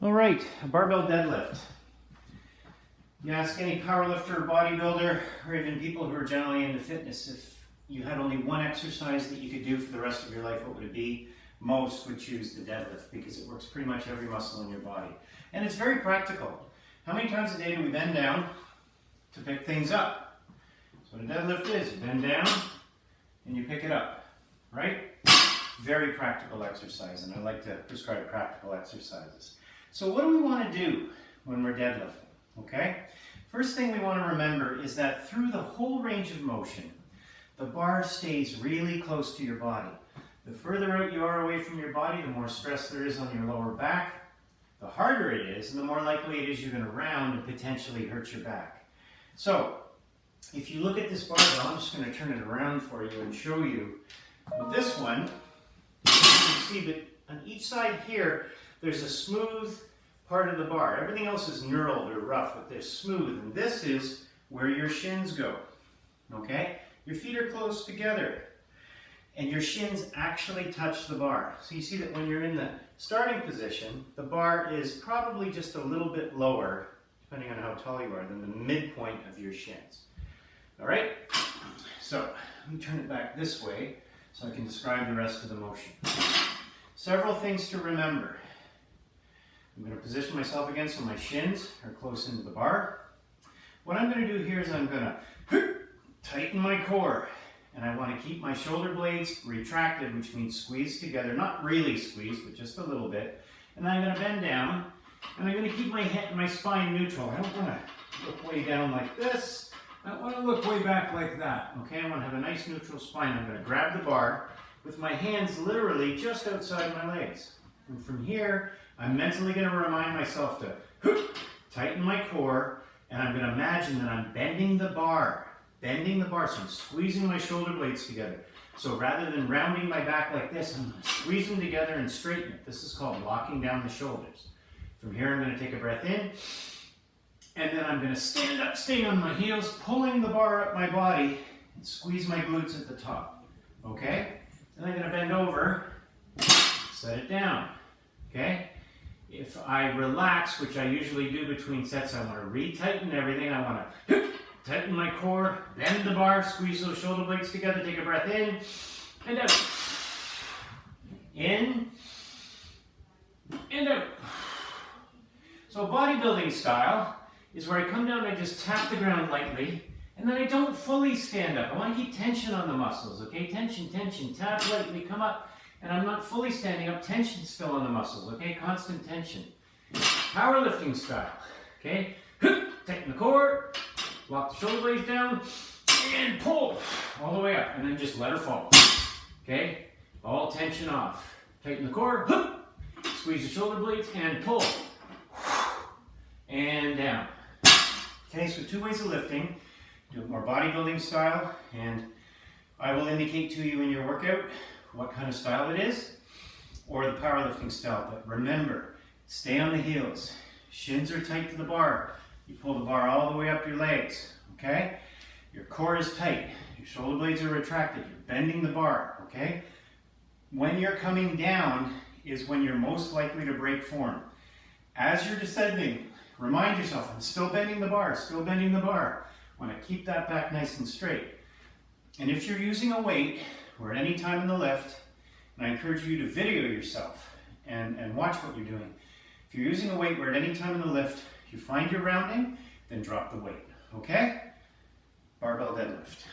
All right, a barbell deadlift. You ask any powerlifter, bodybuilder, or even people who are generally into fitness, if you had only one exercise that you could do for the rest of your life, what would it be? Most would choose the deadlift because it works pretty much every muscle in your body. And it's very practical. How many times a day do we bend down to pick things up? That's what a deadlift is. You bend down and you pick it up, right? Very practical exercise, and I like to prescribe practical exercises. So what do we want to do when we're deadlifting? Okay? First thing we want to remember is that through the whole range of motion, the bar stays really close to your body. The further out you are away from your body, the more stress there is on your lower back, the harder it is, and the more likely it is you're going to round and potentially hurt your back. So, if you look at this barbell, I'm just going to turn it around for you and show you. With this one, you can see that on each side here, there's a smooth part of the bar. Everything else is knurled or rough, but they're smooth. And this is where your shins go. Okay? Your feet are close together. And your shins actually touch the bar. So you see that when you're in the starting position, the bar is probably just a little bit lower, depending on how tall you are, than the midpoint of your shins. All right? So let me turn it back this way so I can describe the rest of the motion. Several things to remember. I'm going to position myself again so my shins are close into the bar. What I'm going to do here is I'm going to tighten my core. And I want to keep my shoulder blades retracted, which means squeezed together. Not really squeezed, but just a little bit. And then I'm going to bend down. And I'm going to keep my head and my spine neutral. I don't want to look way down like this. I want to look way back like that. Okay, I want to have a nice neutral spine. I'm going to grab the bar with my hands literally just outside my legs. And from here, I'm mentally going to remind myself to tighten my core, and I'm going to imagine that I'm bending the bar, so I'm squeezing my shoulder blades together. So rather than rounding my back like this, I'm going to squeeze them together and straighten it. This is called locking down the shoulders. From here, I'm going to take a breath in, and then I'm going to stand up, staying on my heels, pulling the bar up my body, and squeeze my glutes at the top. Okay? Then I'm going to bend over, set it down. Okay? If I relax, which I usually do between sets, I want to re-tighten everything. I want to tighten my core, bend the bar, squeeze those shoulder blades together, take a breath in, and out. In, and out. So bodybuilding style is where I come down and I just tap the ground lightly, and then I don't fully stand up. I want to keep tension on the muscles, okay? Tension, tension, tap lightly, come up. And I'm not fully standing up, tension still on the muscles, okay? Constant tension. Powerlifting style, okay? Tighten the core, lock the shoulder blades down, and pull all the way up, and then just let her fall, okay? All tension off. Tighten the core, squeeze the shoulder blades, and pull, and down. Okay, so 2 ways of lifting. Do it more bodybuilding style, and I will indicate to you in your workout what kind of style it is, or the powerlifting style. But remember, stay on the heels. Shins are tight to the bar. You pull the bar all the way up your legs, okay? Your core is tight. Your shoulder blades are retracted. You're bending the bar, okay? When you're coming down is when you're most likely to break form. As you're descending, remind yourself, I'm still bending the bar, still bending the bar. I want to keep that back nice and straight. And if you're using a weight, or at any time in the lift, and I encourage you to video yourself and watch what you're doing. If you're using a weight where at any time in the lift you find you're rounding, then drop the weight, okay? Barbell deadlift.